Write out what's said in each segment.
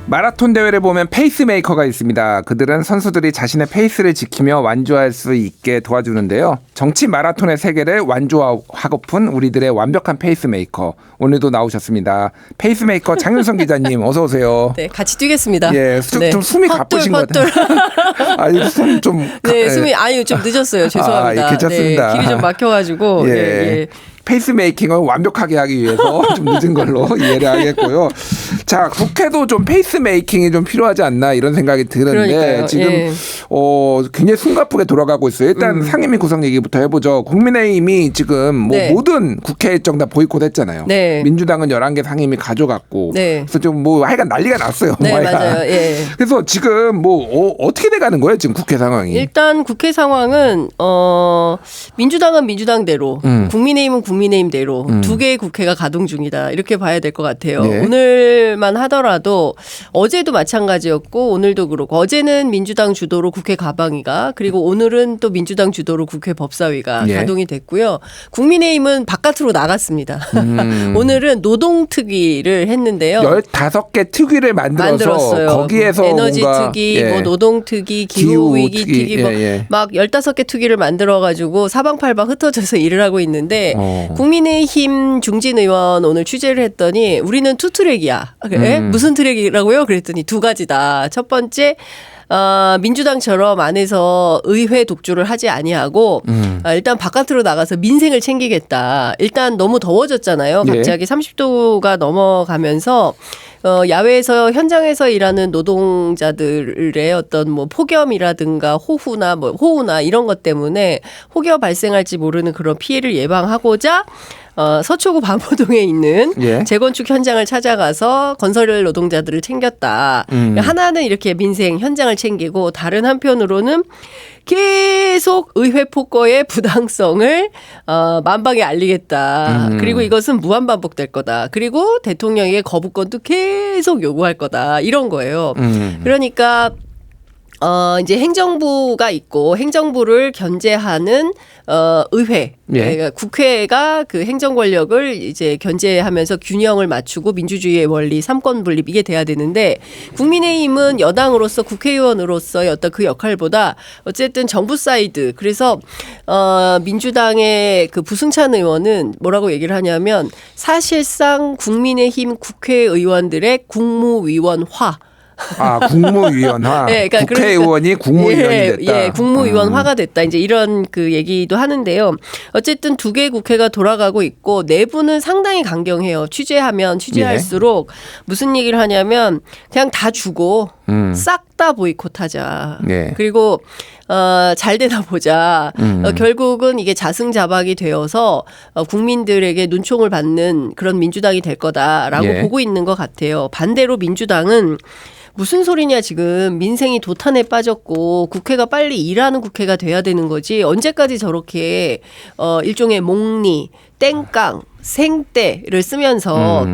마라톤 대회를 보면 페이스메이커가 있습니다. 그들은 선수들이 자신의 페이스를 지키며 완주할 수 있게 도와주는데요. 정치 마라톤의 세계를 완주하고픈 우리들의 완벽한 페이스메이커. 오늘도 나오셨습니다. 페이스메이커 장윤성 기자님 어서 오세요. 네, 같이 뛰겠습니다. 예, 좀 숨이 가쁘신 것 같아요. 아니, 숨 좀. 네, 숨이 아니 좀 늦었어요. 죄송합니다. 괜찮습니다. 네, 길이 좀 막혀가지고. 예. 예. 페이스메이킹을 완벽하게 하기 위해서 좀 늦은 걸로 이해를 하겠고요. 자, 국회도 좀 페이스메이킹이 좀 필요하지 않나 이런 생각이 드는데 그러니까요. 지금 예. 굉장히 숨가쁘게 돌아가고 있어요. 일단 상임위 구성 얘기부터 해보죠. 국민의힘이 지금 뭐 네. 모든 국회 일정 다 보이콧했잖아요. 네. 민주당은 11개 상임위 가져갔고 네. 그래서 좀 뭐 하여간 난리가 났어요. 네, 맞아요. 예. 그래서 지금 뭐 어떻게 돼가는 거예요? 지금 국회 상황이. 일단 국회 상황은 민주당은 민주당대로, 국민의힘은 국민의힘대로 두 개의 국회가 가동 중이다. 이렇게 봐야 될 것 같아요. 네. 오늘만 하더라도 어제도 마찬가지였고 오늘도 그렇고 어제는 민주당 주도로 국회 가방위가 그리고 오늘은 또 민주당 주도로 국회 법사위가 네. 가동이 됐고요. 국민의힘은 바깥으로 나갔습니다. 오늘은 노동특위를 했는데요. 15개 특위를 만들었어요. 거기에서 에너지 뭔가, 특위, 예. 뭐 노동특위, 기후위기 특위, 뭐 예. 막 15개 특위를 만들어가지고 사방팔방 흩어져서 일을 하고 있는데 국민의힘 중진 의원 오늘 취재를 했더니 우리는 투트랙이야. 그래? 무슨 트랙이라고요? 그랬더니 두 가지다. 첫 번째 민주당처럼 안에서 의회 독주를 하지 아니하고 일단 바깥으로 나가서 민생을 챙기겠다. 일단 너무 더워졌잖아요. 갑자기 30도가 넘어가면서 야외에서 현장에서 일하는 노동자들의 어떤 뭐 폭염이라든가 호우나 이런 것 때문에 혹여 발생할지 모르는 그런 피해를 예방하고자 서초구 반포동에 있는 재건축 현장을 찾아가서 건설 노동자들을 챙겼다. 하나는 이렇게 민생 현장을 챙기고 다른 한편으로는 계속 의회 폭거의 부당성을 만방에 알리겠다. 그리고 이것은 무한 반복될 거다. 그리고 대통령에게 거부권도 계속 요구할 거다. 이런 거예요. 그러니까 이제 행정부가 있고 행정부를 견제하는 의회, 그러니까 국회가 그 행정 권력을 이제 견제하면서 균형을 맞추고 민주주의의 원리, 삼권 분립 이게 돼야 되는데 국민의힘은 여당으로서 국회의원으로서의 어떤 그 역할보다 어쨌든 정부 사이드 그래서 민주당의 그 부승찬 의원은 뭐라고 얘기를 하냐면 사실상 국민의힘 국회의원들의 국무위원화. 국무위원화. 네, 그러니까 국회의원이 국무위원이 됐다. 예, 국무위원화가 됐다. 이제 이런 그 얘기도 하는데요. 어쨌든 두 개의 국회가 돌아가고 있고 내부는 상당히 강경해요. 취재할수록 무슨 얘기를 하냐면 그냥 다 주고 싹 다 보이콧하자. 그리고 잘 되나 보자. 결국은 이게 자승자박이 되어서 국민들에게 눈총을 받는 그런 민주당이 될 거다라고 보고 있는 것 같아요. 반대로 민주당은 무슨 소리냐 지금 민생이 도탄에 빠졌고 국회가 빨리 일하는 국회가 돼야 되는 거지 언제까지 저렇게 일종의 몽리, 땡깡, 생떼를 쓰면서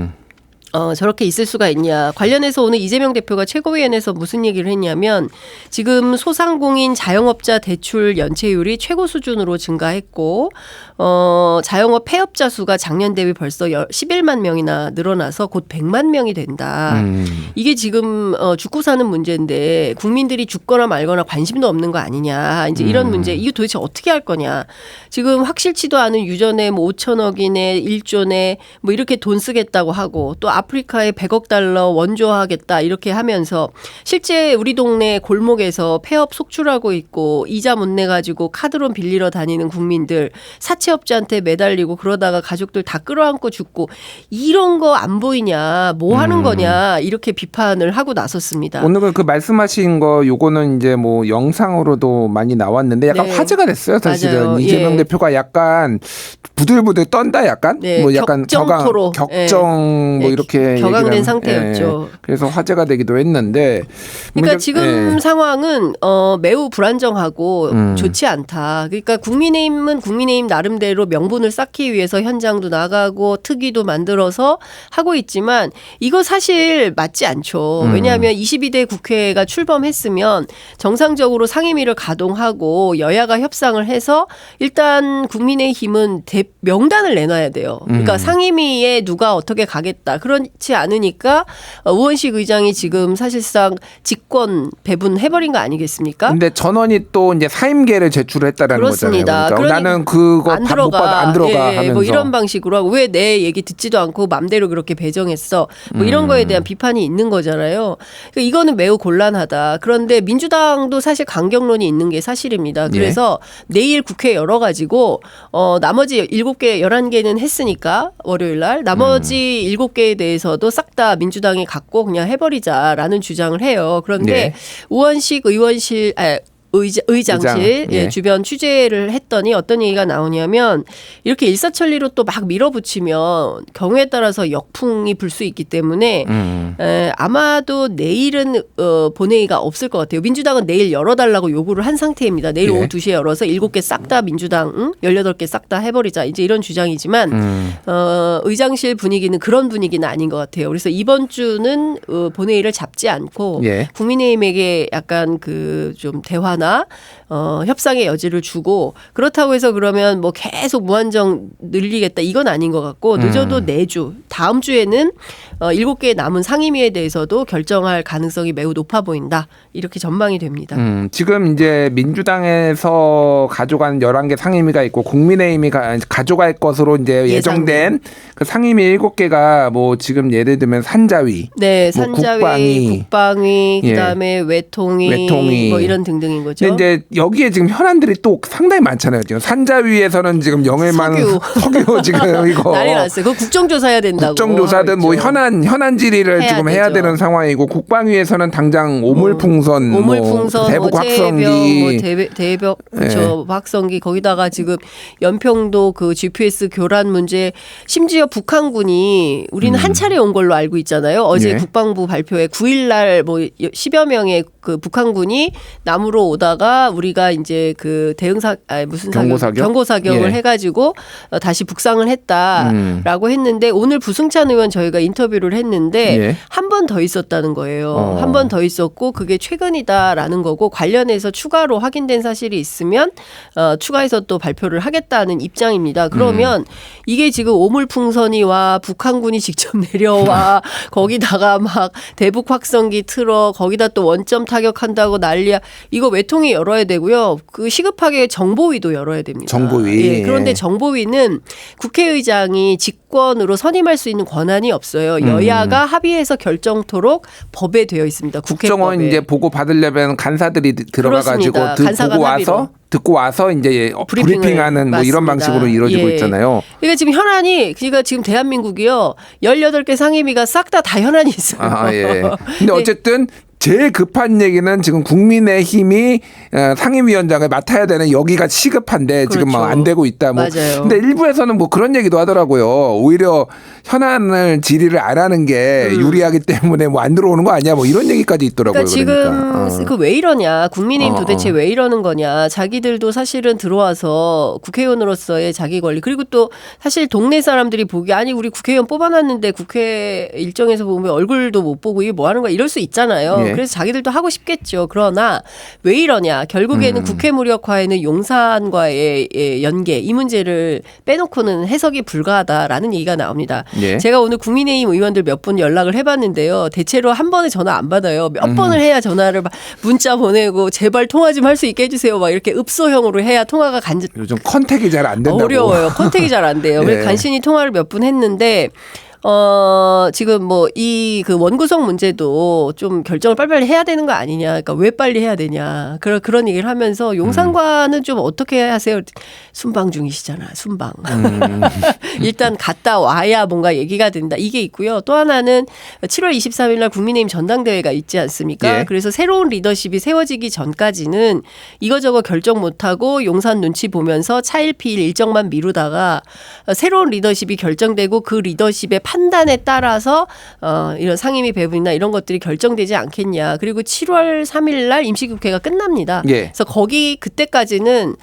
저렇게 있을 수가 있냐. 관련해서 오늘 이재명 대표가 최고위원회에서 무슨 얘기를 했냐면 지금 소상공인 자영업자 대출 연체율이 최고 수준으로 증가했고 자영업 폐업자 수가 작년 대비 벌써 11만 명이나 늘어나서 곧 100만 명이 된다. 이게 지금 죽고 사는 문제인데 국민들이 죽거나 말거나 관심도 없는 거 아니냐. 이제 이런 문제. 이거 도대체 어떻게 할 거냐. 지금 확실치도 않은 유전에 뭐 5천억이네 1조네 뭐 이렇게 돈 쓰겠다고 하고 또 아프리카에 100억 달러 원조하겠다 이렇게 하면서 실제 우리 동네 골목에서 폐업 속출하고 있고 이자 못 내가지고 카드론 빌리러 다니는 국민들 사채업자한테 매달리고 그러다가 가족들 다 끌어안고 죽고 이런 거 안 보이냐 뭐 하는 거냐 이렇게 비판을 하고 나섰습니다. 오늘 그 말씀하신 거 요거는 이제 뭐 영상으로도 많이 나왔는데 약간 화제가 됐어요 사실은. 맞아요. 이재명 대표가 약간 부들부들 떤다 약간 뭐 약간 격정 뭐 이렇게 격앙된 상태였죠. 그래서 화제가 되기도 했는데 그러니까 지금 상황은 매우 불안정하고 좋지 않다. 그러니까 국민의힘은 국민의힘 나름대로 명분을 쌓기 위해서 현장도 나가고 특위도 만들어서 하고 있지만 이거 사실 맞지 않죠. 왜냐하면 22대 국회가 출범했으면 정상적으로 상임위를 가동하고 여야가 협상을 해서 일단 국민의힘은 명단을 내놔야 돼요. 그러니까 상임위에 누가 어떻게 가겠다. 그런 그렇지 않으니까 우원식 의장이 지금 사실상 직권 배분해버린 거 아니겠습니까? 근데 전원이 또 이제 사임계를 제출했다라는 그렇습니다. 거잖아요. 그러니까 나는 그거 안 못 받아 안 들어가 하면서 뭐 이런 방식으로 하고 왜 내 얘기 듣지도 않고 맘대로 그렇게 배정했어. 뭐 이런 거에 대한 비판이 있는 거잖아요. 그러니까 이거는 매우 곤란하다. 그런데 민주당도 사실 강경론이 있는 게 사실입니다. 그래서 내일 국회 열어가지고 나머지 7개, 11개는 했으니까 월요일 날 나머지 7개에 대해서도 싹 다 민주당이 갖고 그냥 해버리자라는 주장을 해요. 그런데 우원식 의장실 예. 주변 취재를 했더니 어떤 얘기가 나오냐면 이렇게 일사천리로 또 막 밀어붙이면 경우에 따라서 역풍이 불 수 있기 때문에 아마도 내일은 본회의가 없을 것 같아요. 민주당은 내일 열어달라고 요구를 한 상태입니다. 내일 오후 2시에 열어서 7개 싹 다 민주당 18개 싹 다 해버리자 이제 이런 주장이지만 의장실 분위기는 그런 분위기는 아닌 것 같아요. 그래서 이번 주는 본회의를 잡지 않고 국민의힘에게 약간 그 좀 대화나 협상의 여지를 주고 그렇다고 해서 그러면 뭐 계속 무한정 늘리겠다 이건 아닌 것 같고 늦어도 내주 다음 주에는 7개의 남은 상임위에 대해서도 결정할 가능성이 매우 높아 보인다 이렇게 전망이 됩니다. 지금 이제 민주당에서 가져간 11개 상임위가 있고 국민의힘이 가져갈 것으로 이제 예정된 그 상임위 7개가 뭐 지금 예를 들면 산자위, 네, 뭐 산자위, 국방위, 그다음에 외통위, 뭐 이런 등등인 거죠. 근데 이제 여기에 지금 현안들이 또 상당히 많잖아요. 지금 산자위에서는 지금 영일만 석유 지금 이거 난리 났어요. 그거 국정조사 해야 된다고. 국정조사든 뭐 현안 질의를 지금 해야 되는 상황이고 국방위에서는 당장 오물풍선, 뭐 대북 확성기, 대벽 저 확성기 거기다가 지금 연평도 그 GPS 교란 문제 심지어 북한군이 우리는 한 차례 온 걸로 알고 있잖아요. 어제 국방부 발표에 9일날 뭐 10여 명의 그 북한군이 남으로 오다가 우리가 이제 그 경고 사격을 해가지고 다시 북상을 했다라고 했는데 오늘 부승찬 의원 저희가 인터뷰를 했는데 한 번 더 있었다는 거예요. 한 번 더 있었고 그게 최근이다라는 거고 관련해서 추가로 확인된 사실이 있으면 추가해서 또 발표를 하겠다는 입장입니다. 그러면 이게 지금 오물풍선이와 북한군이 직접 내려와 거기다가 막 대북 확성기 틀어 거기다 또 원점 타격한다고 난리야. 이거 외통위 열어야 되고요. 그 시급하게 정보위도 열어야 됩니다. 정보위. 그런데 정보위는 국회의장이 직권으로 선임할 수 있는 권한이 없어요. 여야가 합의해서 결정토록 법에 되어 있습니다. 국정원 이제 보고 받으려면 간사들이 들어가가지고 듣고 와서 이제 브리핑하는 뭐 이런 방식으로 이루어지고 있잖아요. 그러니까 지금 현안이 그러니까 지금 대한민국이요 18개 상임위가 싹 다 현안이 있어요. 근데 어쨌든 제일 급한 얘기는 지금 국민의힘이 상임위원장을 맡아야 되는 여기가 시급한데 지금 막 안 되고 있다. 뭐. 근데 일부에서는 뭐 그런 얘기도 하더라고요. 오히려 현안을 질의를 안 하는 게 유리하기 때문에 뭐 안 들어오는 거 아니야? 뭐 이런 얘기까지 있더라고요. 그러니까 지금 그 왜 이러냐? 국민의힘 도대체 왜 이러는 거냐? 자기들도 사실은 들어와서 국회의원으로서의 자기 권리 그리고 또 사실 동네 사람들이 보기 아니 우리 국회의원 뽑아놨는데 국회 일정에서 보면 얼굴도 못 보고 이게 뭐 하는 거야? 이럴 수 있잖아요. 그래서 자기들도 하고 싶겠죠. 그러나 왜 이러냐. 결국에는 국회 무력화에는 용산과의 연계 이 문제를 빼놓고는 해석이 불가하다라는 얘기가 나옵니다. 제가 오늘 국민의힘 의원들 몇 분 연락을 해봤는데요. 대체로 한 번에 전화 안 받아요. 몇 번을 해야 전화를 문자 보내고 제발 통화 좀 할 수 있게 해주세요. 막 이렇게 읍소형으로 해야 통화가 요즘 컨택이 잘 안 된다고. 어려워요. 컨택이 잘 안 돼요. 그래서 간신히 통화를 몇 분 했는데 지금 뭐 이 그 원구성 문제도 좀 결정을 빨리빨리 해야 되는 거 아니냐. 그러니까 왜 빨리 해야 되냐. 그런 얘기를 하면서 용산과는 좀 어떻게 하세요? 순방 중이시잖아. 순방. 일단 갔다 와야 뭔가 얘기가 된다. 이게 있고요. 또 하나는 7월 23일 날 국민의힘 전당대회가 있지 않습니까? 그래서 새로운 리더십이 세워지기 전까지는 이거저거 결정 못하고 용산 눈치 보면서 차일피일 일정만 미루다가 새로운 리더십이 결정되고 그 리더십의 판단에 따라서 이런 상임위 배분이나 이런 것들이 결정되지 않겠냐. 그리고 7월 3일 날 임시국회가 끝납니다. 그래서 그때까지는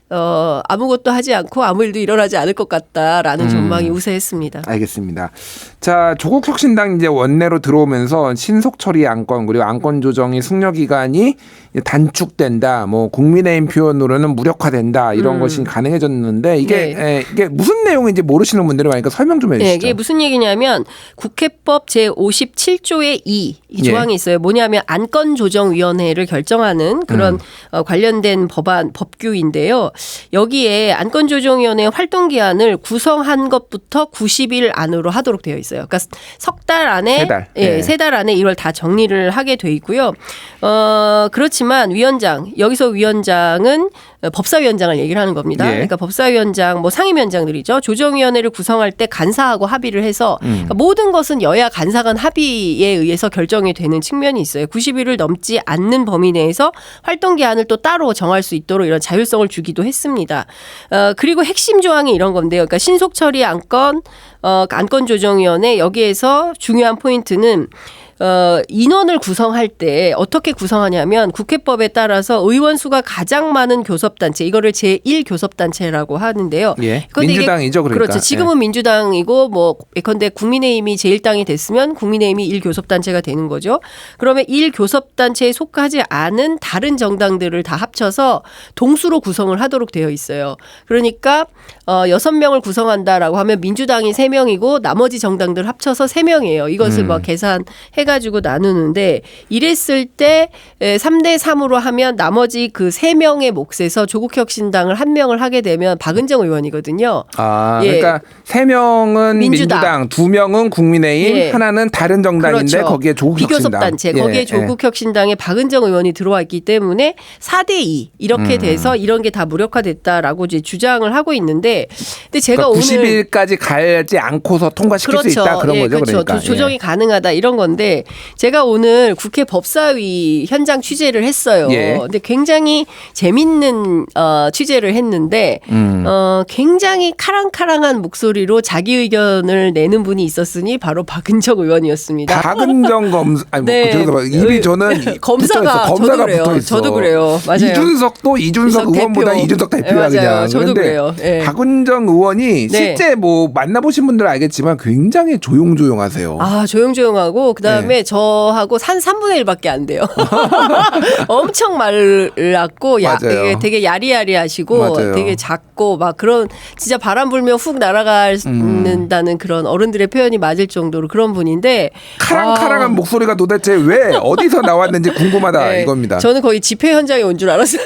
아무것도 하지 않고 아무 일도 일어나지 않을 것 같다라는 전망이 우세했습니다. 알겠습니다. 자, 조국혁신당 이제 원내로 들어오면서 신속 처리 안건 그리고 안건 조정이 숙려 기간이 단축된다. 뭐 국민의힘 표현으로는 무력화된다. 이런 것이 가능해졌는데 이게 무슨 내용인지 모르시는 분들이 많으니까 설명 좀 해주시죠. 이게 무슨 얘기냐? 소식이냐면 국회법 제57조의 2 이 조항이 있어요. 뭐냐면 안건조정위원회를 결정하는 그런 관련된 법규인데요. 여기에 안건조정위원회 활동기한을 구성한 것부터 90일 안으로 하도록 되어 있어요. 그러니까 석 달 안에 세 달 안에 이걸 다 정리를 하게 돼 있고요. 그렇지만 여기서 위원장은 법사위원장을 얘기를 하는 겁니다. 그러니까 법사위원장, 뭐 상임위원장들이죠. 조정위원회를 구성할 때 간사하고 합의를 해서 그러니까 모든 것은 여야 간사 간 합의에 의해서 결정이 되는 측면이 있어요. 90일을 넘지 않는 범위 내에서 활동기한을 또 따로 정할 수 있도록 이런 자율성을 주기도 했습니다. 그리고 핵심 조항이 이런 건데요. 그러니까 신속처리 안건조정위원회 여기에서 중요한 포인트는 인원을 구성할 때 어떻게 구성하냐면 국회법에 따라서 의원 수가 가장 많은 교섭단체 이거를 제1교섭단체라고 하는데요. 민주당이죠. 그러니까. 그렇죠. 지금은 민주당이고 뭐 예컨대 국민의힘이 제1당이 됐으면 국민의힘이 1교섭단체가 되는 거죠. 그러면 1교섭단체에 속하지 않은 다른 정당들을 다 합쳐서 동수로 구성을 하도록 되어 있어요. 그러니까 6명을 구성한다라고 하면 민주당이 3명이고 나머지 정당들 합쳐서 3명이에요. 이것을 뭐 계산해가지고 나누는데 이랬을 때 3대 3으로 하면 나머지 그 3명의 몫에서 조국혁신당을 1명을 하게 되면 박은정 의원이거든요. 그러니까 3명은 민주당 2명은 국민의힘, 하나는 다른 정당인데 그렇죠. 거기에 조국혁신당. 비교섭단체 거기에 조국혁신당에 박은정 의원이 들어와 있기 때문에 4대 2 이렇게 돼서 이런 게 다 무력화됐다라고 이제 주장을 하고 있는데 근데 제가 그러니까 오늘 90일까지 가지 않고서 통과시킬 수 있다 그런 거죠. 그렇죠. 그러니까. 조정이 가능하다 이런 건데 제가 오늘 국회 법사위 현장 취재를 했어요. 근데 굉장히 재밌는 취재를 했는데 굉장히 카랑카랑한 목소리로 자기 의견을 내는 분이 있었으니 바로 박은정 의원이었습니다. 박은정 검사 입이 저는 검사가 붙어 있어. 저도 그래요. 맞아요. 이준석도 이준석 의원보다 대표. 이준석 대표야 그냥. 저도 그래요. 박은정 의원이 실제 뭐 만나보신 분들은 알겠지만 굉장히 조용조용하세요. 조용조용하고 그다음에 저하고 한 3분의 1밖에 안 돼요. 엄청 말랐고 되게 야리야리하시고 되게 작고 막 그런 진짜 바람 불면 훅 날아가는다는 그런 어른들의 표현이 맞을 정도로 그런 분인데 카랑카랑한 목소리가 도대체 왜 어디서 나왔는지 궁금하다 이겁니다. 저는 거의 집회 현장에 온 줄 알았어요.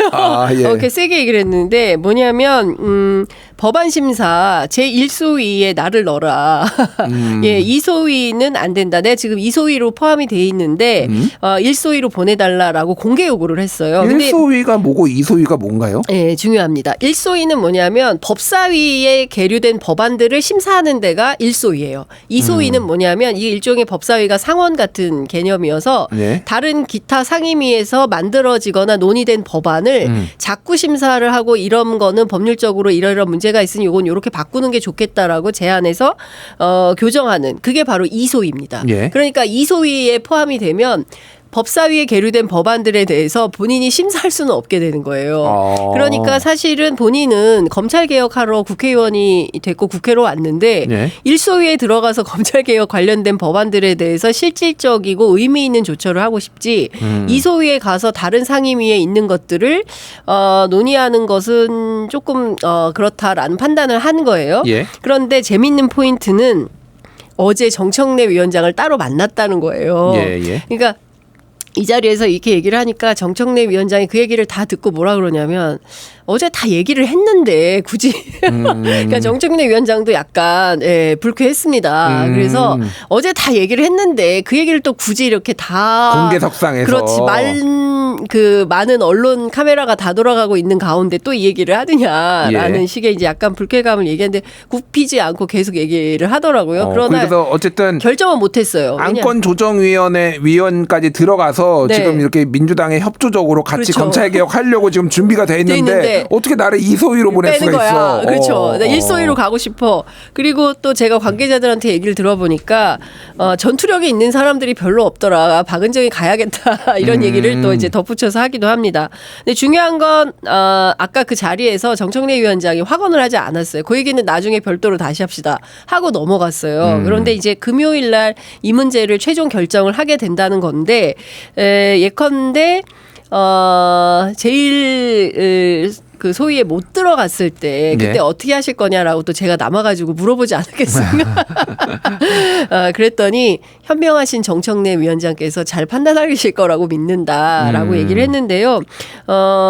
이렇게 세게 얘기를 했는데 뭐냐면 법안 심사 제1소위에 나를 넣어라. 2소위는 안 된다. 내가 지금 2소위로 포함이 돼 있는데 1소위로 보내달라라고 공개 요구를 했어요. 1소위가 뭐고 2소위가 뭔가요? 네, 중요합니다. 1소위는 뭐냐면 법사위에 계류된 법안들을 심사하는 데가 1소위예요. 2소위는 뭐냐면 이게 일종의 법사위가 상원 같은 개념이어서 다른 기타 상임위에서 만들어지거나 논의된 법안을 자꾸 심사를 하고 이런 거는 법률적으로 이런 문제가 있으니 이건 이렇게 바꾸는 게 좋겠다라고 제안해서 교정하는 그게 바로 2소위입니다. 그러니까 2소위에 포함이 되면 법사위에 계류된 법안들에 대해서 본인이 심사할 수는 없게 되는 거예요. 그러니까 사실은 본인은 검찰개혁하러 국회의원이 됐고 국회로 왔는데 일소위에 들어가서 검찰개혁 관련된 법안들에 대해서 실질적이고 의미 있는 조처를 하고 싶지 이소위에 가서 다른 상임위에 있는 것들을 논의하는 것은 조금 그렇다라는 판단을 한 거예요. 그런데 재밌는 포인트는 어제 정청래 위원장을 따로 만났다는 거예요. 그러니까 이 자리에서 이렇게 얘기를 하니까 정청래 위원장이 그 얘기를 다 듣고 뭐라 그러냐면 어제 다 얘기를 했는데 굳이 그러니까 정청래 위원장도 약간 불쾌했습니다. 그래서 어제 다 얘기를 했는데 그 얘기를 또 굳이 이렇게 다 공개석상에서 그렇지 많은 언론 카메라가 다 돌아가고 있는 가운데 또 이 얘기를 하느냐라는 식의 이제 약간 불쾌감을 얘기했는데 굽히지 않고 계속 얘기를 하더라고요. 그러나 그래서 어쨌든 결정은 못했어요. 안건조정위원회 위원까지 들어가서 지금 이렇게 민주당에 협조적으로 같이 검찰개혁 하려고 지금 준비가 돼 있는데 어떻게 나를 2소위로 보낼 수가 거야. 있어. 그렇죠. 1소위로 가고 싶어. 그리고 또 제가 관계자들한테 얘기를 들어보니까 전투력이 있는 사람들이 별로 없더라. 박은정이 가야겠다. 이런 얘기를 또 이제 덧붙여서 하기도 합니다. 근데 중요한 건 아까 그 자리에서 정청래 위원장이 확언을 하지 않았어요. 그 얘기는 나중에 별도로 다시 합시다 하고 넘어갔어요. 그런데 이제 금요일 날 이 문제를 최종 결정을 하게 된다는 건데 예컨대 제일 그 소위에 못 들어갔을 때 그때 네. 어떻게 하실 거냐라고 또 제가 남아가지고 물어보지 않았겠습니까? 그랬더니 현명하신 정청래 위원장께서 잘 판단하실 거라고 믿는다라고 얘기를 했는데요.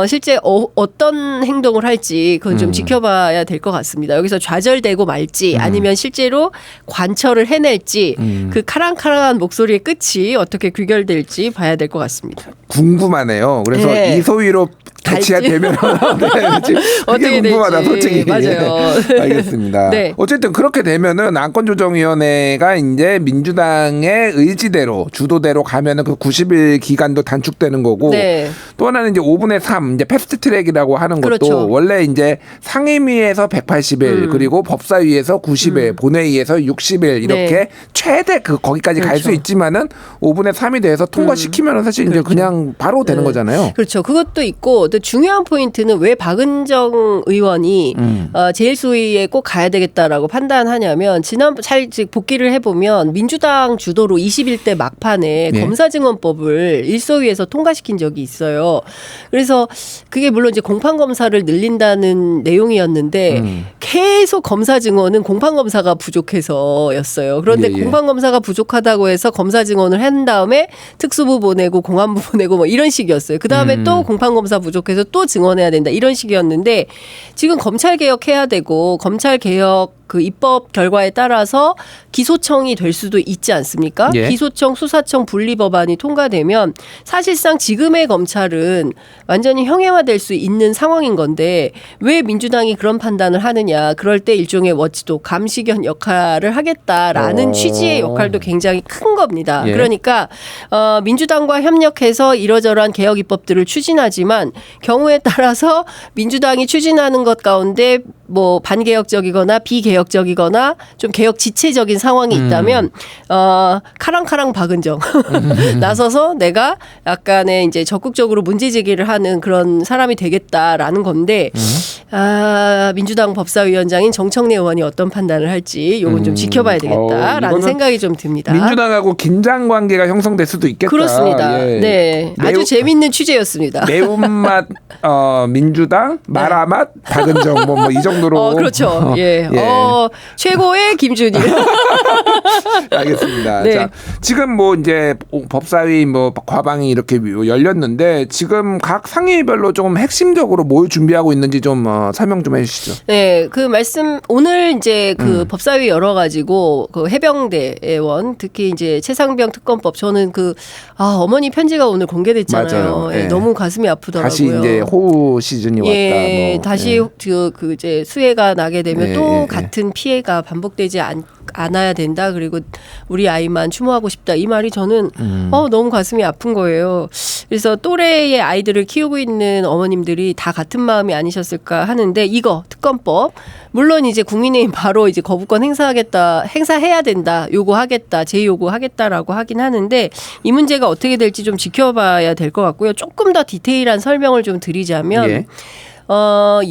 실제 어떤 행동을 할지 그건 좀 지켜봐야 될 것 같습니다. 여기서 좌절되고 말지 아니면 실제로 관철을 해낼지 그 카랑카랑한 목소리의 끝이 어떻게 귀결될지 봐야 될 것 같습니다. 궁금하네요. 그래서 네. 이 소위로 대치가 갈지. 되면 그게 어떻게 궁금하다 될지. 솔직히. 맞아요. 알겠습니다. 네. 어쨌든 그렇게 되면은 안건조정위원회가 이제 민주당의 의지대로 주도대로 가면은 그 90일 기간도 단축되는 거고 네. 또 하나는 이제 5분의 3 이제 패스트트랙이라고 하는 것도 그렇죠. 원래 이제 상임위에서 180일 그리고 법사위에서 90일 본회의에서 60일 이렇게 네. 최대 거기까지 갈 수 그렇죠. 있지만은 5분의 3이 돼서 통과시키면은 사실 이제 그냥 바로 되는 거잖아요. 그렇죠. 그것도 있고 또 중요한 포인트는 왜 박은정 의원이 제1소위에 꼭 가야 되겠다라고 판단하냐면 지난 잘 복기를 해보면 민주당 주도로 21대 막판에 네. 검사증언법을 1소위에서 통과시킨 적이 있어요. 그래서 그게 물론 이제 공판검사를 늘린다는 내용이었는데 계속 검사증언은 공판검사가 부족해서였어요. 그런데 예, 예. 공판검사가 부족하다고 해서 검사증언을 한 다음에 특수부 보내고 공안부 보내고 뭐 이런 식이었어요. 그 다음에 또 공판검사 부족해서 또 증언해야 된다 이런 식이었는데 지금 검찰 개혁해야 되고 검찰 개혁 그 입법 결과에 따라서 기소청이 될 수도 있지 않습니까? 예. 기소청 수사청 분리 법안이 통과되면 사실상 지금의 검찰은 완전히 형해화될 수 있는 상황인 건데 왜 민주당이 그런 판단을 하느냐? 그럴 때 일종의 워치독 감시견 역할을 하겠다라는 취지의 역할도 굉장히 큰 겁니다. 예. 그러니까 민주당과 협력해서 이러저러한 개혁 입법들을 추진하지만 경우에 따라서 민주당이 추진하는 것 가운데 뭐 반개혁적이거나 비개혁적이거나 좀 개혁 지체적인 상황이 있다면 카랑카랑 박은정 나서서 내가 약간의 이제 적극적으로 문제 제기를 하는 그런 사람이 되겠다라는 건데 민주당 법사위원장인 정청래 의원이 어떤 판단을 할지 요건 좀 지켜봐야 되겠다라는 이거는 생각이 좀 듭니다. 민주당하고 긴장 관계가 형성될 수도 있겠다. 그렇습니다. 예. 네, 아주 재밌는 취재였습니다. 매운맛 민주당, 마라맛 박은정 뭐 이 정도로. 그렇죠. 예. 예. 최고의 김준일. 알겠습니다. 네. 자, 지금 뭐 이제 법사위 뭐 과방이 이렇게 열렸는데 지금 각 상임위별로 좀 핵심적으로 뭘 준비하고 있는지 좀 설명 좀 해주시죠. 네, 그 말씀 오늘 이제 그 법사위 열어가지고 그 해병대원 특히 이제 최상병 특검법 저는 어머니 편지가 오늘 공개됐잖아요. 맞아요. 예, 예. 너무 가슴이 아프더라고요. 다시 이제 호우 시즌이 왔다. 예, 뭐. 다시 그 이제 수해가 나게 되면 예, 또 예, 예. 같은 피해가 반복되지 않아야 된다. 그리고 우리 아이만 추모하고 싶다. 이 말이 저는 너무 가슴이 아픈 거예요. 그래서 또래의 아이들을 키우고 있는 어머님들이 다 같은 마음이 아니셨을까 하는데 이거 특검법 물론 이제 국민의힘 바로 이제 거부권 행사해야 된다. 요구하겠다. 재요구하겠다라고 하긴 하는데 이 문제가 어떻게 될지 좀 지켜봐야 될 것 같고요. 조금 더 디테일한 설명을 좀 드리자면 예.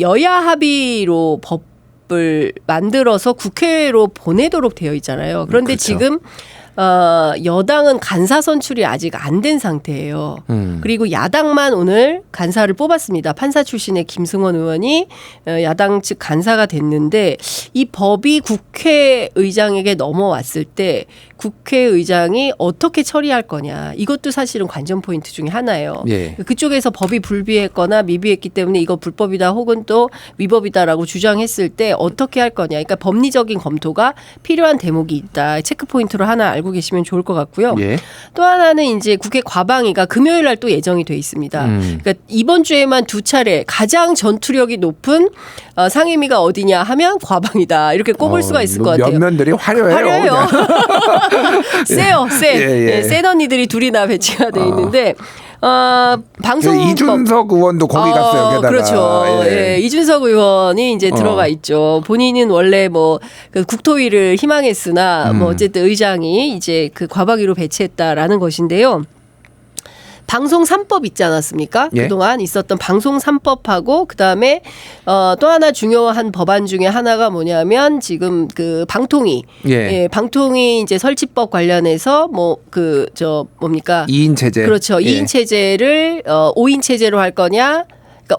여야 합의로 법을 만들어서 국회로 보내도록 되어 있잖아요. 그런데 그렇죠. 지금 여당은 간사 선출이 아직 안 된 상태예요. 그리고 야당만 오늘 간사를 뽑았습니다. 판사 출신의 김승원 의원이 야당 측 간사가 됐는데 이 법이 국회의장에게 넘어왔을 때 국회의장이 어떻게 처리할 거냐. 이것도 사실은 관전 포인트 중에 하나예요. 예. 그쪽에서 법이 불비했거나 미비했기 때문에 이거 불법이다 혹은 또 위법이다라고 주장했을 때 어떻게 할 거냐. 그러니까 법리적인 검토가 필요한 대목이 있다. 체크 포인트로 하나 알고 계시면 좋을 것 같고요. 예. 또 하나는 이제 국회 과방위가 금요일 날 또 예정이 돼 있습니다. 그러니까 이번 주에만 2차례 가장 전투력이 높은 상임위가 어디냐 하면 과방이다. 이렇게 꼽을 수가 있을 것 같아요. 면면들이 화려해요. 화려해요. 세요, 세. 예, 예. 네, 센 언니들이 둘이나 배치가 돼 있는데 방송 이준석 의원도 거기 갔어요. 게다가. 그렇죠. 예. 이준석 의원이 이제 들어가 있죠. 본인은 원래 그 국토위를 희망했으나 뭐 어쨌든 의장이 이제 그 과방위로 배치했다라는 것인데요. 방송 3법 있지 않았습니까? 예. 그동안 있었던 방송 3법하고 그다음에 또 하나 중요한 법안 중에 하나가 뭐냐면 지금 그 방통위. 예. 방통위 이제 설치법 관련해서 뭡니까? 2인 체제. 그렇죠. 예. 2인 체제를 5인 체제로 할 거냐? 그러니까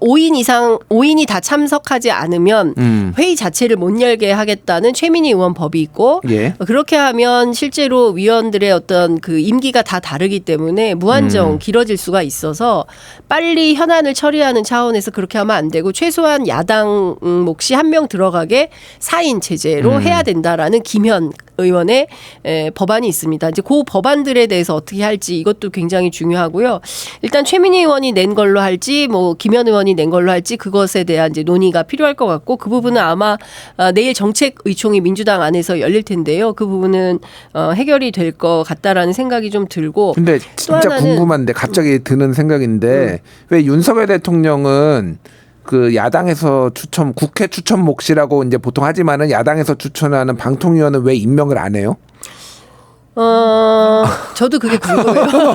5인이 다 참석하지 않으면 회의 자체를 못 열게 하겠다는 최민희 의원 법이 있고 예. 그렇게 하면 실제로 위원들의 어떤 그 임기가 다 다르기 때문에 무한정 길어질 수가 있어서 빨리 현안을 처리하는 차원에서 그렇게 하면 안 되고 최소한 야당 몫이 한 명 들어가게 4인 체제로 해야 된다라는 김현 의원의 법안이 있습니다. 이제 그 법안들에 대해서 어떻게 할지 이것도 굉장히 중요하고요. 일단 최민희 의원이 낸 걸로 할지 뭐 김현 의원이 낸 걸로 할지 그것에 대한 이제 논의가 필요할 것 같고 그 부분은 아마 내일 정책의총이 민주당 안에서 열릴 텐데요. 그 부분은 해결이 될 것 같다라는 생각이 좀 들고. 근데 진짜 하나는 궁금한데 갑자기 드는 생각인데 왜 윤석열 대통령은 그 야당에서 국회 추천 몫이라고 이제 보통 하지만은 야당에서 추천하는 방통위원은 왜 임명을 안 해요? 저도 그게 궁금해요.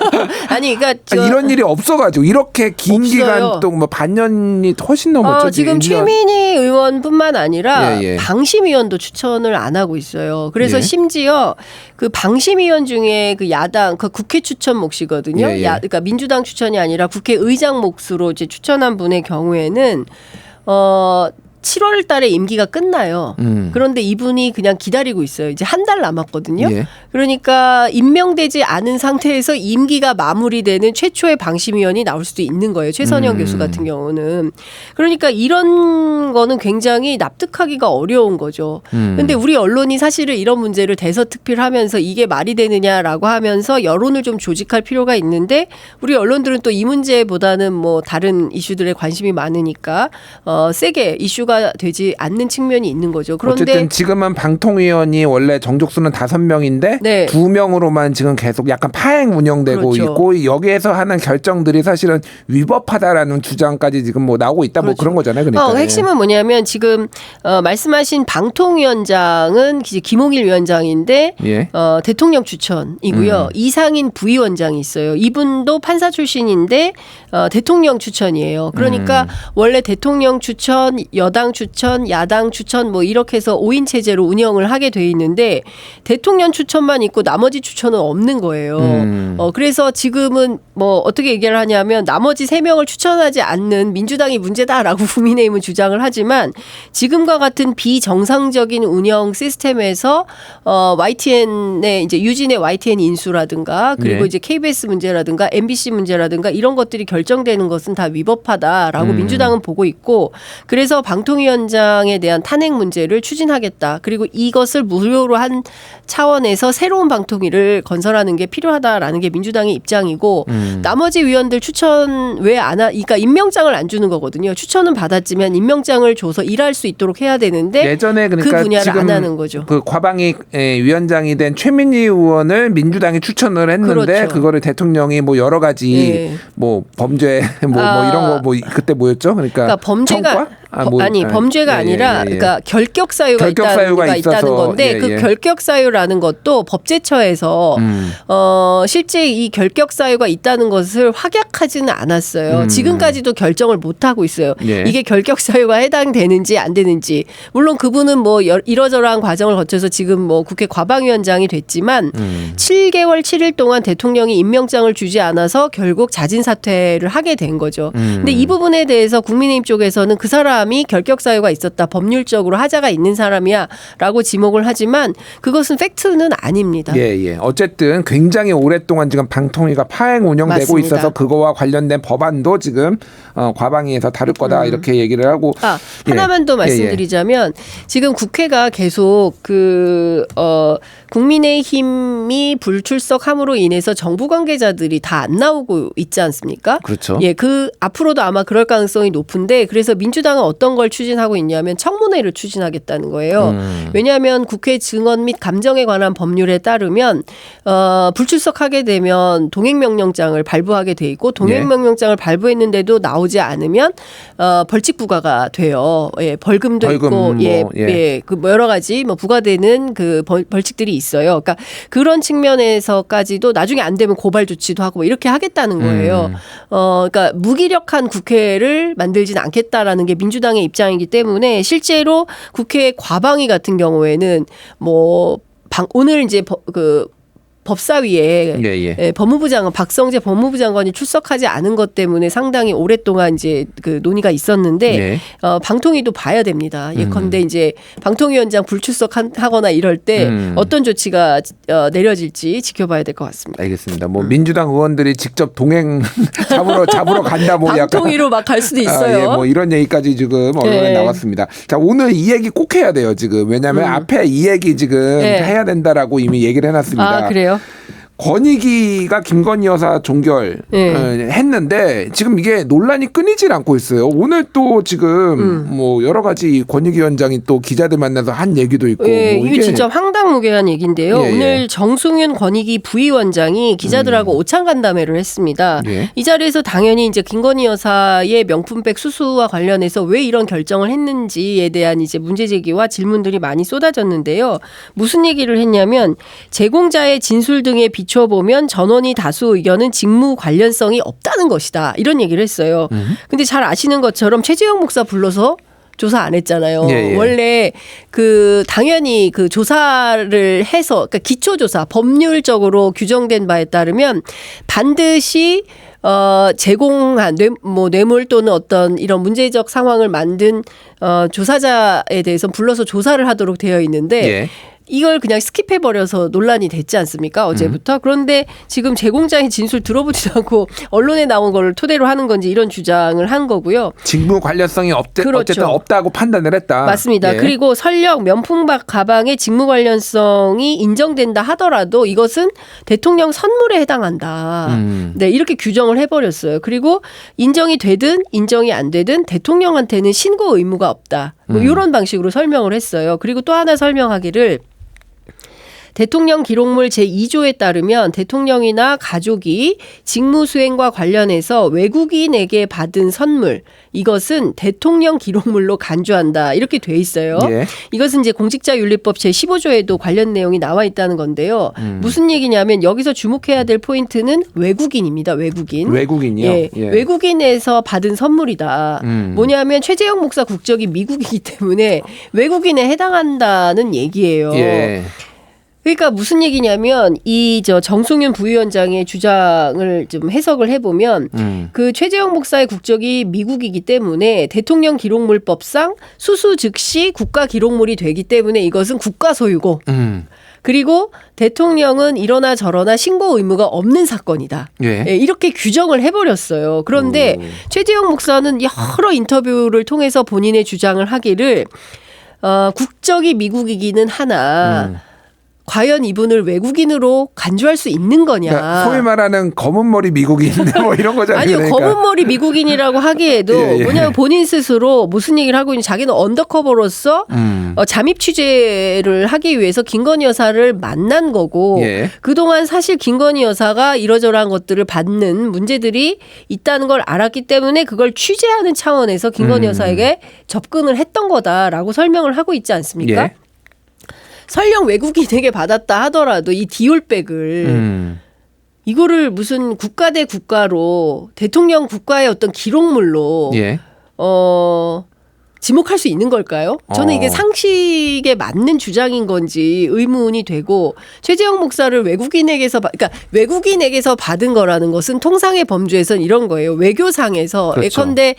아니, 그러니까 이런 일이 없어가지고 이렇게 긴 없어요. 기간 동안 뭐 반년이 훨씬 넘었죠. 지금 최민희 의원뿐만 아니라 예. 방심위원도 추천을 안 하고 있어요. 그래서 예. 심지어 그 방심위원 중에 그 야당 그 국회 추천 몫이거든요. 예. 그러니까 민주당 추천이 아니라 국회의장 몫으로 이제 추천한 분의 경우에는 7월 달에 임기가 끝나요. 그런데 이분이 그냥 기다리고 있어요. 이제 한 달 남았거든요. 예. 그러니까 임명되지 않은 상태에서 임기가 마무리되는 최초의 방심위원이 나올 수도 있는 거예요. 최선영 교수 같은 경우는. 그러니까 이런 거는 굉장히 납득하기가 어려운 거죠. 그런데 우리 언론이 사실은 이런 문제를 대서특필하면서 이게 말이 되느냐라고 하면서 여론을 좀 조직할 필요가 있는데 우리 언론들은 또 이 문제보다는 뭐 다른 이슈들에 관심이 많으니까 세게 이슈가 되지 않는 측면이 있는 거죠. 그런데 어쨌든 지금은 방통위원이 원래 정족수는 5명인데 네. 2명으로만 지금 계속 약간 파행 운영되고 그렇죠. 있고 여기에서 하는 결정들이 사실은 위법하다라는 주장까지 지금 뭐 나오고 있다 뭐 그렇죠. 그런 거잖아요. 그러니까 핵심은 뭐냐면 지금 말씀하신 방통위원장은 이제 김홍일 위원장인데 예. 대통령 추천이고요. 이상인 부위원장이 있어요. 이분도 판사 출신인데 대통령 추천이에요. 그러니까 원래 대통령 추천, 여당 추천, 야당 추천 뭐 이렇게 해서 5인 체제로 운영을 하게 돼 있는데 대통령 추천만 있고 나머지 추천은 없는 거예요. 그래서 지금은 뭐 어떻게 얘기를 하냐면 나머지 3명을 추천하지 않는 민주당이 문제다라고 국민의힘은 주장을 하지만 지금과 같은 비정상적인 운영 시스템에서 YTN의 이제 유진의 YTN 인수라든가 그리고 네. 이제 KBS 문제라든가 MBC 문제라든가 이런 것들이 결정되는 것은 다 위법하다라고 민주당은 보고 있고 그래서 방통위원장에 대한 탄핵 문제를 추진하겠다. 그리고 이것을 무료로 한 차원에서 새로운 방통위를 건설하는 게 필요하다라는 게 민주당의 입장이고 나머지 위원들 추천 왜 안 그러니까 임명장을 안 주는 거거든요. 추천은 받았지만 임명장을 줘서 일할 수 있도록 해야 되는데 예전에 그러니까 그 분야를 지금 안 하는 거죠. 그 과방위 위원장이 된 최민희 의원을 민주당이 추천을 했는데 그렇죠. 그거를 대통령이 뭐 여러 가지 예. 뭐 범죄 뭐 이런 거 뭐 그때 뭐였죠? 그러니까 범죄가 청과? 범죄가 아니라 그러니까 결격 사유가 있다는 건데 예, 그 예. 결격 사유라는 것도 법제처에서 실제 이 결격 사유가 있다는 것을 확약하지는 않았어요. 지금까지도 결정을 못 하고 있어요. 예. 이게 결격 사유가 해당되는지 안 되는지. 물론 그분은 뭐 이러저러한 과정을 거쳐서 지금 뭐 국회 과방위원장이 됐지만 7개월 7일 동안 대통령이 임명장을 주지 않아서 결국 자진 사퇴를 하게 된 거죠. 근데 이 부분에 대해서 국민의힘 쪽에서는 그 사람이 결격 사유가 있었다. 법률적으로 하자가 있는 사람이야라고 지목을 하지만 그것은 팩트는 아닙니다. 예. 어쨌든 굉장히 오랫동안 지금 방통위가 파행 운영되고 맞습니다. 있어서 그거와 관련된 법안도 지금 과방위에서 다룰 거다 이렇게 얘기를 하고 하나만 더 말씀드리자면 지금 국회가 계속 국민의힘이 불출석함으로 인해서 정부 관계자들이 다 안 나오고 있지 않습니까? 그렇죠. 예, 앞으로도 아마 그럴 가능성이 높은데 그래서 민주당은 어떤 걸 추진하고 있냐면 청문회를 추진하겠다는 거예요. 왜냐하면 국회 증언 및 감정에 관한 법률에 따르면 불출석하게 되면 동행명령장을 발부하게 돼 있고 동행명령장을 발부했는데도 나오지 않으면 벌칙 부과가 돼요. 예, 벌금도 있고 그 여러 가지 뭐 부과되는 그 벌칙들이 있어요. 그러니까 그런 측면에서까지도 나중에 안 되면 고발 조치도 하고 뭐 이렇게 하겠다는 거예요. 그러니까 무기력한 국회를 만들지는 않겠다라는 게 민주당의 입장이기 때문에 실제로 국회 과방위 같은 경우에는 뭐 오늘 이제 법사위에 예. 법무부 장관 박성재 법무부 장관이 출석하지 않은 것 때문에 상당히 오랫동안 이제 그 논의가 있었는데 예. 방통위도 봐야 됩니다. 예컨대 이제 방통위원장 불출석하거나 이럴 때 어떤 조치가 내려질지 지켜봐야 될 것 같습니다. 알겠습니다. 뭐 민주당 의원들이 직접 동행 잡으러 간다 뭐 약간 방통위로 막 갈 수도 있어요. 예, 뭐 이런 얘기까지 지금 언론에 나왔습니다. 자, 오늘 이 얘기 꼭 해야 돼요, 지금. 왜냐하면 앞에 이 얘기 지금 해야 된다라고 이미 얘기를 해놨습니다. 아, 그래요? 권익위가 김건희 여사 종결 했는데 지금 이게 논란이 끊이질 않고 있어요. 오늘 또 지금 뭐 여러 가지 권익위원장이 또 기자들 만나서 한 얘기도 있고. 뭐 이게 진짜 황당무계한 얘기인데요. 오늘 정승윤 권익위 부위원장이 기자들하고 오찬 간담회를 했습니다. 이 자리에서 당연히 이제 김건희 여사의 명품백 수수와 관련해서 왜 이런 결정을 했는지에 대한 이제 문제 제기와 질문들이 많이 쏟아졌는데요. 무슨 얘기를 했냐면 제공자의 진술 등에 비춰보면 전원이 다수 의견은 직무 관련성이 없다는 것이다. 이런 얘기를 했어요. 근데 잘 아시는 것처럼 최재형 목사 불러서 조사 안 했잖아요. 원래 그 당연히 그 조사를 해서 그러니까 기초조사 법률적으로 규정된 바에 따르면 반드시 제공한 뇌물 또는 어떤 이런 문제적 상황을 만든 조사자에 대해서 불러서 조사를 하도록 되어 있는데 이걸 그냥 스킵해버려서 논란이 됐지 않습니까? 어제부터. 그런데 지금 제공자의 진술 들어보지도 않고 언론에 나온 걸 토대로 하는 건지 이런 주장을 한 거고요. 직무 관련성이 어쨌든 없다고 판단을 했다. 맞습니다. 그리고 설령 명품백 가방의 직무 관련성이 인정된다 하더라도 이것은 대통령 선물에 해당한다. 네, 이렇게 규정을 해버렸어요. 그리고 인정이 되든 인정이 안 되든 대통령한테는 신고 의무가 없다. 뭐 이런 방식으로 설명을 했어요. 그리고 또 하나 설명하기를 대통령 기록물 제2조에 따르면 대통령이나 가족이 직무 수행과 관련해서 외국인에게 받은 선물 이것은 대통령 기록물로 간주한다 이렇게 돼 있어요. 이것은 이제 공직자윤리법 제15조에도 관련 내용이 나와 있다는 건데요. 무슨 얘기냐면 여기서 주목해야 될 포인트는 외국인입니다. 외국인이요? 외국인에서 받은 선물이다. 뭐냐면 최재형 목사 국적이 미국이기 때문에 외국인에 해당한다는 얘기예요. 그러니까 무슨 얘기냐면 이 정승윤 부위원장의 주장을 좀 해석을 해보면 그 최재형 목사의 국적이 미국이기 때문에 대통령 기록물법상 수수 즉시 국가 기록물이 되기 때문에 이것은 국가 소유고 그리고 대통령은 이러나 저러나 신고 의무가 없는 사건이다. 이렇게 규정을 해버렸어요. 그런데 최재형 목사는 여러 인터뷰를 통해서 본인의 주장을 하기를 국적이 미국이기는 하나 과연 이분을 외국인으로 간주할 수 있는 거냐. 그러니까 소위 말하는 검은 머리 미국인인데 뭐 이런 거잖아요. 아니요. 그러니까. 검은 머리 미국인이라고 하기에도 뭐냐면 본인 스스로 무슨 얘기를 하고 있는지 자기는 언더커버로서 잠입 취재를 하기 위해서 김건희 여사를 만난 거고 그동안 사실 김건희 여사가 이러저러한 것들을 받는 문제들이 있다는 걸 알았기 때문에 그걸 취재하는 차원에서 김건희 여사에게 접근을 했던 거다라고 설명을 하고 있지 않습니까? 설령 외국인에게 받았다 하더라도 이 디올백을 이거를 무슨 국가 대 국가로 대통령 국가의 어떤 기록물로 지목할 수 있는 걸까요? 저는 이게 상식에 맞는 주장인 건지 의문이 되고 최재형 목사를 그러니까 외국인에게서 받은 거라는 것은 통상의 범주에선 이런 거예요. 외교상에서 예컨대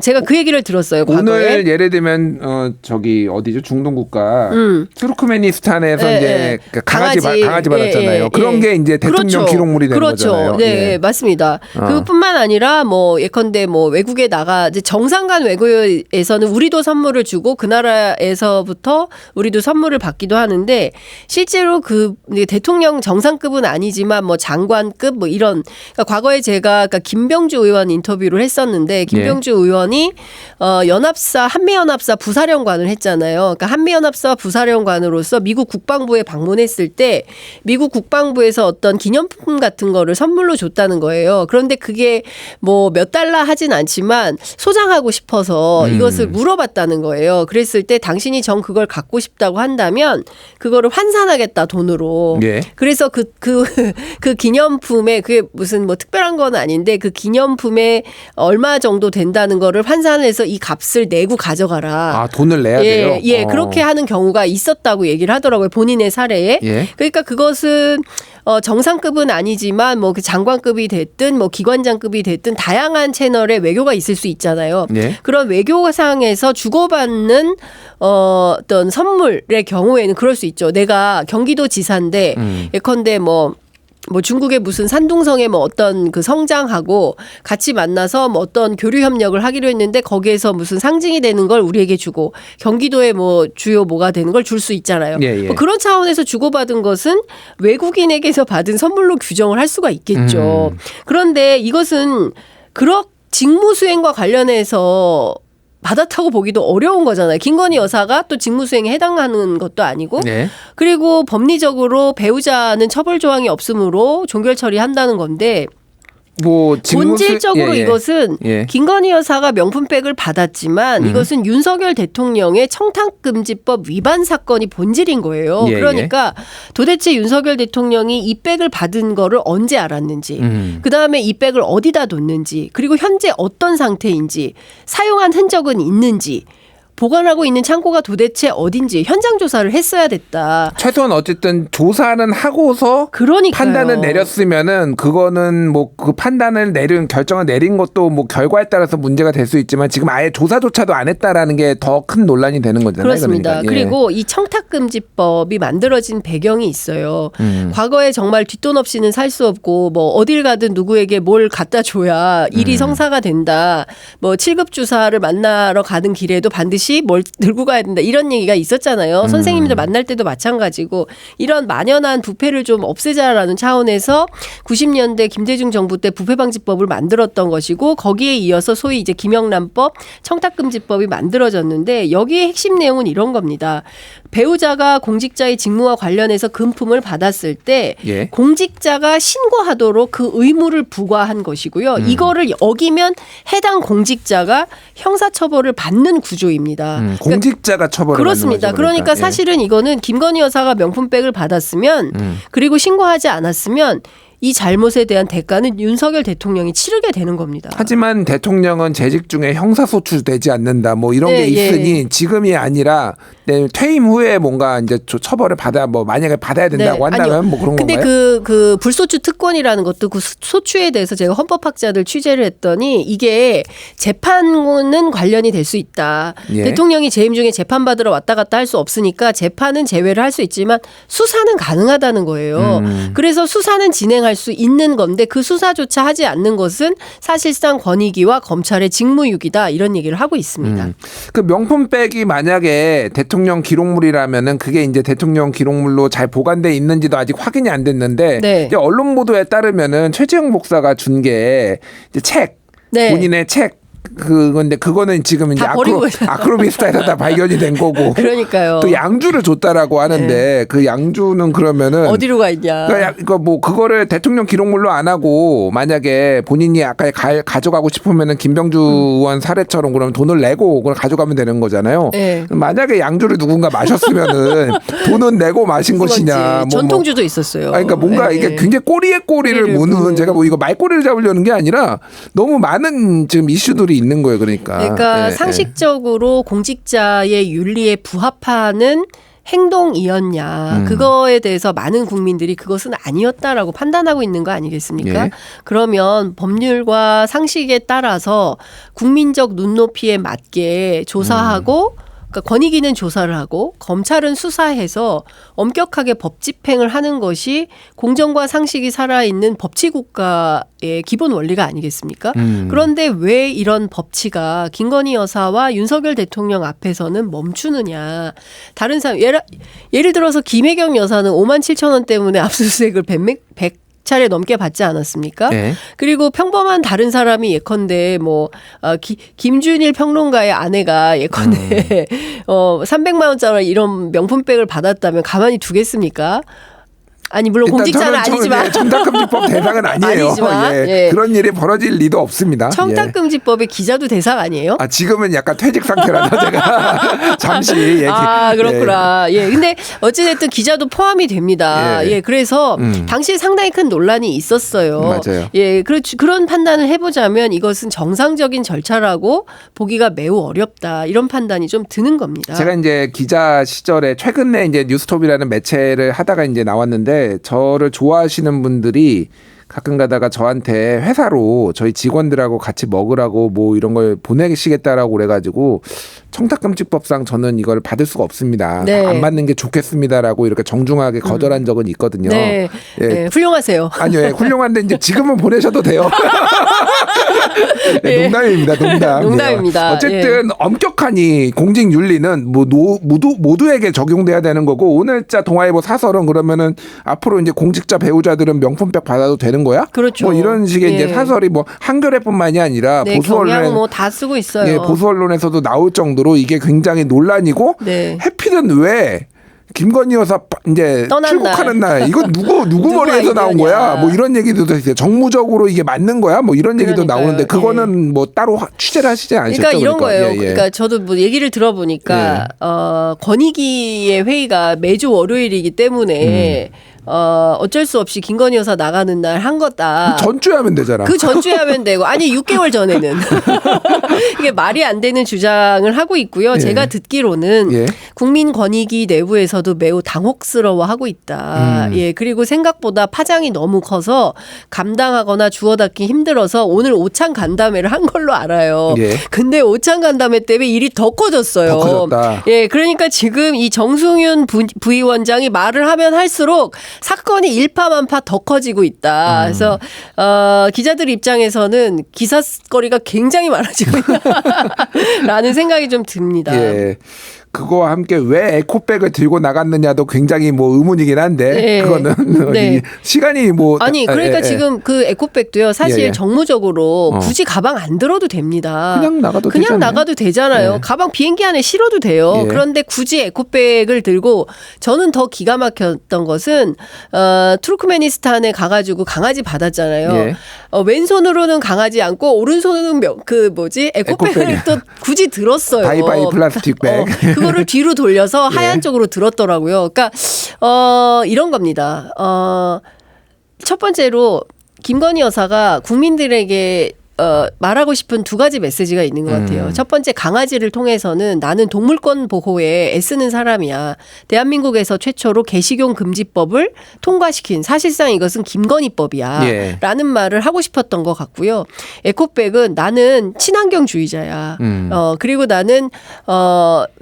제가 그 얘기를 들었어요. 과거에. 오늘 예를 들면 저기 어디죠? 중동 국가 투르크메니스탄에서 이제 강아지 받았잖아요. 그런 게 이제 대통령 기록물이 되는 거잖아요. 네, 맞습니다. 그뿐만 아니라 뭐 예컨대 뭐 외국에 나가 이제 정상간 외교에서 우리도 선물을 주고 그 나라에서부터 우리도 선물을 받기도 하는데 실제로 그 대통령 정상급은 아니지만 뭐 장관급 뭐 이런 그러니까 과거에 제가 그러니까 김병주 의원 인터뷰를 했었는데 김병주 의원이 한미연합사 부사령관을 했잖아요. 그러니까 한미연합사 부사령관으로서 미국 국방부에 방문했을 때 미국 국방부에서 어떤 기념품 같은 거를 선물로 줬다는 거예요. 그런데 그게 뭐 몇 달러 하진 않지만 소장하고 싶어서 이것을 물어봤다는 거예요. 그랬을 때 당신이 그걸 갖고 싶다고 한다면 그거를 환산하겠다 돈으로. 그래서 그 기념품에 그게 무슨 뭐 특별한 건 아닌데 그 기념품에 얼마 정도 된다는 거를 환산해서 이 값을 내고 가져가라. 아, 돈을 내야 돼요? 그렇게 하는 경우가 있었다고 얘기를 하더라고요. 본인의 사례에. 그러니까 그것은 정상급은 아니지만 뭐 그 장관급이 됐든 뭐 기관장급이 됐든 다양한 채널에 외교가 있을 수 있잖아요. 네. 그런 외교상에서 주고받는 어떤 선물의 경우에는 그럴 수 있죠. 내가 경기도지사인데 예컨대 뭐 중국의 무슨 산둥성의 뭐 어떤 그 성장하고 같이 만나서 뭐 어떤 교류 협력을 하기로 했는데 거기에서 무슨 상징이 되는 걸 우리에게 주고 경기도에 뭐 주요 뭐가 되는 걸 줄 수 있잖아요. 예, 예. 뭐 그런 차원에서 주고받은 것은 외국인에게서 받은 선물로 규정을 할 수가 있겠죠. 그런데 이것은 그런 직무 수행과 관련해서 받았다고 보기도 어려운 거잖아요. 김건희 여사가 또 직무수행에 해당하는 것도 아니고 네. 그리고 법리적으로 배우자는 처벌 조항이 없으므로 종결 처리한다는 건데 뭐 본질적으로 예, 예. 이것은 예. 김건희 여사가 명품백을 받았지만 이것은 윤석열 대통령의 청탁금지법 위반 사건이 본질인 거예요. 예, 그러니까 도대체 윤석열 대통령이 이 백을 받은 거를 언제 알았는지 그다음에 이 백을 어디다 뒀는지 그리고 현재 어떤 상태인지 사용한 흔적은 있는지 보관하고 있는 창고가 도대체 어딘지 현장 조사를 했어야 됐다. 최소한 어쨌든 조사는 하고서 그러니까요. 판단을 내렸으면은 그거는 뭐 그 판단을 내린 결정을 내린 것도 뭐 결과에 따라서 문제가 될 수 있지만 지금 아예 조사조차도 안 했다라는 게 더 큰 논란이 되는 거잖아요. 그렇습니다. 그러니까. 예. 그리고 이 청탁금지법이 만들어진 배경이 있어요. 과거에 정말 뒷돈 없이는 살 수 없고 뭐 어딜 가든 누구에게 뭘 갖다 줘야 일이 성사가 된다. 뭐 7급 주사를 만나러 가는 길에도 반드시 뭘 들고 가야 된다. 이런 얘기가 있었잖아요. 선생님들 만날 때도 마찬가지고 이런 만연한 부패를 좀 없애자라는 차원에서 90년대 김대중 정부 때 부패방지법을 만들었던 것이고 거기에 이어서 소위 이제 김영란법, 청탁금지법이 만들어졌는데 여기에 핵심 내용은 이런 겁니다. 배우자가 공직자의 직무와 관련해서 금품을 받았을 때 예. 공직자가 신고하도록 그 의무를 부과한 것이고요. 이거를 어기면 해당 공직자가 형사처벌을 받는 구조입니다. 공직자가 처벌을 그렇습니다. 받는 거죠, 그러니까 예. 사실은 이거는 김건희 여사가 명품백을 받았으면 그리고 신고하지 않았으면 이 잘못에 대한 대가는 윤석열 대통령이 치르게 되는 겁니다. 하지만 대통령은 재직 중에 형사소추되지 않는다 뭐 이런 네, 게 있으니 예. 지금이 아니라 퇴임 후에 뭔가 이제 처벌을 받아 뭐 만약에 받아야 된다고 한다면 아니요. 뭐 그런 근데 건가요? 그 불소추 특권이라는 것도 그 소추에 대해서 제가 헌법학자들 취재를 했더니 이게 재판은 관련이 될 수 있다. 예. 대통령이 재임 중에 재판 받으러 왔다 갔다 할 수 없으니까 재판은 제외를 할 수 있지만 수사는 가능하다는 거예요. 그래서 수사는 진행할 수 있는 건데 그 수사조차 하지 않는 것은 사실상 권익위와 검찰의 직무유기다 이런 얘기를 하고 있습니다. 그 명품백이 만약에 대통령 기록물이라면은 그게 이제 대통령 기록물로 잘 보관돼 있는지도 아직 확인이 안 됐는데 네. 이제 언론 보도에 따르면은 최재형 목사가 준 게 책 네. 본인의 책 그건데 그거는 지금 이제 다 버리고 있어요. 아크로비스타에서 다 발견이 된 거고 그러니까요. 또 양주를 줬다라고 하는데 그 양주는 그러면은 어디로 가 있냐. 그러니까 뭐 그거를 대통령 기록물로 안 하고 만약에 본인이 아까 가져가고 싶으면은 김병주 의원 사례처럼 그러면 돈을 내고 그걸 가져가면 되는 거잖아요. 네. 만약에 양주를 누군가 마셨으면은 돈은 내고 마신 것이냐. 전통주도 있었어요. 그러니까 뭔가 네. 이게 굉장히 꼬리에 꼬리를 무는 제가 뭐 이거 말꼬리를 잡으려는 게 아니라 너무 많은 지금 이슈들이 있는 거예요. 그러니까 예, 상식적으로 공직자의 윤리에 부합하는 행동이었냐. 그거에 대해서 많은 국민들이 그것은 아니었다라고 판단하고 있는 거 아니겠습니까? 예. 그러면 법률과 상식에 따라서 국민적 눈높이에 맞게 조사하고 그러니까 권익위는 조사를 하고 검찰은 수사해서 엄격하게 법 집행을 하는 것이 공정과 상식이 살아있는 법치국가의 기본 원리가 아니겠습니까? 그런데 왜 이런 법치가 김건희 여사와 윤석열 대통령 앞에서는 멈추느냐. 다른 사람 예를 들어서 김혜경 여사는 5만 7천 원 때문에 압수수색을 100차례 넘게 받지 않았습니까? 네. 그리고 평범한 다른 사람이 예컨대 김준일 평론가의 아내가 예컨대 300만 원짜리 이런 명품백을 받았다면 가만히 두겠습니까? 아니 물론 공직자는 아니지만 청탁금지법 대상은 아니에요. 아니지만, 예. 예. 그런 일이 벌어질 리도 없습니다. 청탁금지법의 기자도 대상 아니에요? 아 지금은 약간 퇴직 상태라서 제가 잠시 얘기. 아 그렇구나. 예. 근데 어찌됐든 기자도 포함이 됩니다. 예. 예. 그래서 당시에 상당히 큰 논란이 있었어요. 맞아요. 예. 그런 판단을 해보자면 이것은 정상적인 절차라고 보기가 매우 어렵다. 이런 판단이 좀 드는 겁니다. 제가 이제 기자 시절에 최근에 이제 뉴스톱이라는 매체를 하다가 이제 나왔는데 게 저를 좋아하시는 분들이 가끔 가다가 저한테 회사로 저희 직원들하고 같이 먹으라고 뭐 이런 걸 보내시겠다라고 그래가지고 청탁금지법상 저는 이걸 받을 수가 없습니다. 네. 안 받는 게 좋겠습니다라고 이렇게 정중하게 거절한 적은 있거든요. 네. 예. 네, 훌륭하세요. 아니요, 예, 훌륭한데 이제 지금은 보내셔도 돼요. 네, 예. 농담입니다, 농담. 농담입니다. 예. 어쨌든 엄격하니 공직 윤리는 뭐 모두에게 적용돼야 되는 거고 오늘자 동아일보 사설은 그러면은 앞으로 이제 공직자 배우자들은 명품백 받아도 되는 거야? 그렇죠. 뭐 이런 식의 예. 이제 사설이 뭐 한겨레뿐만이 아니라 네, 보수 경향 언론에 뭐다 쓰고 있어요. 예, 보수 언론에서도 나올 정도로 이게 굉장히 논란이고 네. 해피는 왜 김건희 여사 이제 떠난 출국하는 날 이거 누구 머리에서 나온 아이디어냐. 거야? 뭐 이런 얘기도 있어요. 정무적으로 이게 맞는 거야? 뭐 이런 얘기도 그러니까요. 나오는데 그거는 뭐 따로 취재를 하시지 않으셨죠? 그러니까 이런 거예요. 예, 예. 그러니까 저도 뭐 얘기를 들어보니까 권익위의 회의가 매주 월요일이기 때문에 어쩔 수 없이 김건희 여사 나가는 날 한 거다. 전주에 하면 되잖아. 그 전주에 하면 되고 아니 6개월 전에는 이게 말이 안 되는 주장을 하고 있고요. 예. 제가 듣기로는 예. 국민권익위 내부에서도 매우 당혹스러워하고 있다. 예, 그리고 생각보다 파장이 너무 커서 감당하거나 주워닫기 힘들어서 오늘 오찬 간담회를 한 걸로 알아요. 예. 근데 오찬 간담회 때문에 일이 더 커졌어요. 더 커졌다. 예, 그러니까 지금 이 정승윤 부위원장이 말을 하면 할수록 사건이 일파만파 더 커지고 있다. 그래서 기자들 입장에서는 기사거리가 굉장히 많아지고 있다라는 생각이 좀 듭니다. 예. 그거와 함께 왜 에코백을 들고 나갔느냐도 굉장히 뭐 의문이긴 한데 네. 그거는 네. 이 시간이 뭐 아니 그러니까 예, 예. 지금 그 에코백도요 사실 예, 예. 정무적으로 굳이 가방 안 들어도 됩니다. 그냥 나가도 그냥 되잖아요. 나가도 되잖아요. 예. 가방 비행기 안에 실어도 돼요. 예. 그런데 굳이 에코백을 들고 저는 더 기가 막혔던 것은 투르크메니스탄에 가가지고 강아지 받았잖아요. 예. 왼손으로는 강아지 안고 오른손으로는 에코백을 에코백이야. 또 굳이 들었어요. 바이바이 플라스틱 백. 그거를 뒤로 돌려서 하얀 예. 쪽으로 들었더라고요. 그러니까 이런 겁니다. 첫 번째로 김건희 여사가 국민들에게 말하고 싶은 두 가지 메시지가 있는 것 같아요. 첫 번째 강아지를 통해서는 나는 동물권 보호에 애쓰는 사람이야. 대한민국에서 최초로 개식용 금지법을 통과시킨 사실상 이것은 김건희법이야. 예. 라는 말을 하고 싶었던 것 같고요. 에코백은 나는 친환경주의자야. 그리고 나는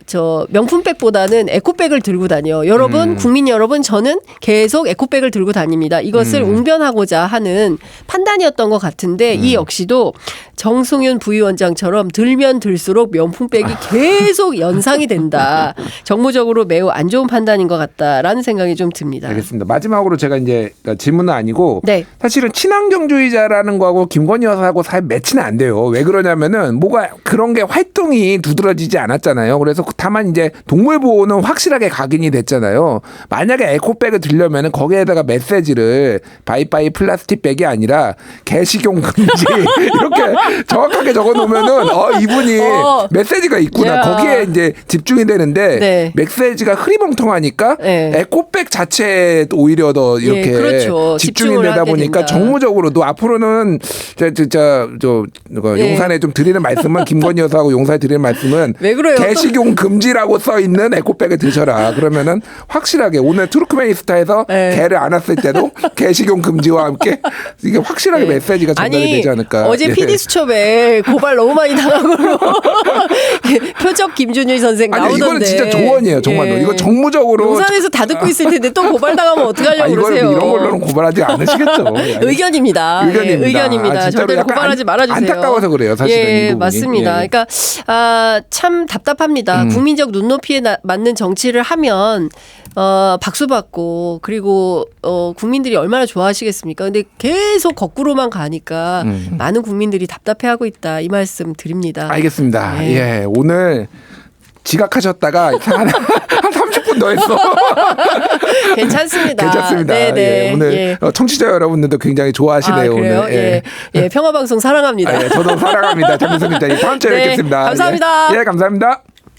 저 명품백보다는 에코백을 들고 다녀. 여러분, 국민 여러분, 저는 계속 에코백을 들고 다닙니다. 이것을 웅변하고자 하는 판단이었던 것 같은데 이 역시도 정승윤 부위원장처럼 들면 들수록 명품백이 계속 연상이 된다. 정무적으로 매우 안 좋은 판단인 것 같다라는 생각이 좀 듭니다. 알겠습니다. 마지막으로 제가 이제 질문은 아니고 네. 사실은 친환경주의자라는 거하고 김건희 여사하고 사이 매치는 안 돼요. 왜 그러냐면은 뭐가 그런 게 활동이 두드러지지 않았잖아요. 그래서 다만 이제 동물 보호는 확실하게 각인이 됐잖아요. 만약에 에코백을 들려면은 거기에다가 메시지를 바이바이 플라스틱 백이 아니라 개식용 금지 이렇게 정확하게 적어놓으면은 이분이 메시지가 있구나. 야. 거기에 이제 집중이 되는데 네. 메시지가 흐리멍텅하니까 네. 에코백 자체에 오히려 더 이렇게 예, 그렇죠. 집중이 집중을 되다 하게 보니까 된다. 정무적으로도 앞으로는 예. 용산에 좀 드리는 말씀은 김건희 여사하고 용산에 드리는 말씀은 왜 그래요? 개식용 금지라고 써 있는 에코백을 드셔라. 그러면은 확실하게 오늘 투르크메니스탄에서 예. 개를 안았을 때도 개식용 금지와 함께 이게 확실하게 예. 메시지가 전달이 아니, 되지 않을까. 어제 예. PD 수첩에 고발 너무 많이 당한 걸로 표적 김준일 선생 아니 나오던데. 이거는 진짜 조언이에요. 정말로 예. 이거 정무적으로 용산에서 다 듣고 있을 텐데 또 고발 당하면 어떡하려고 이걸 그러세요. 이런 걸로는 고발하지 않으시겠죠. 예. 의견입니다. 의견입니다. 예, 의견입니다. 진짜로 절대로 약간 고발하지 말아주세요. 안타까워서 그래요. 사실은 이 예, 부분이. 맞습니다. 예. 그러니까 참 답답합니다. 국민적 눈높이에 맞는 정치를 하면 박수 받고 그리고 국민들이 얼마나 좋아하시겠습니까? 근데 계속 거꾸로만 가니까 많은 국민들이 답답해하고 있다. 이 말씀 드립니다. 알겠습니다. 예. 예, 오늘 지각하셨다가 한 30분 더 했어. 괜찮습니다. 괜찮습니다. 네네. 예, 오늘 예. 청취자 여러분들도 굉장히 좋아하시네요. 그래요? 오늘. 예. 예. 평화방송 사랑합니다. 예, 저도 사랑합니다. 장민성 기자님 다음 주에 네, 뵙겠습니다. 감사합니다. 예, 감사합니다.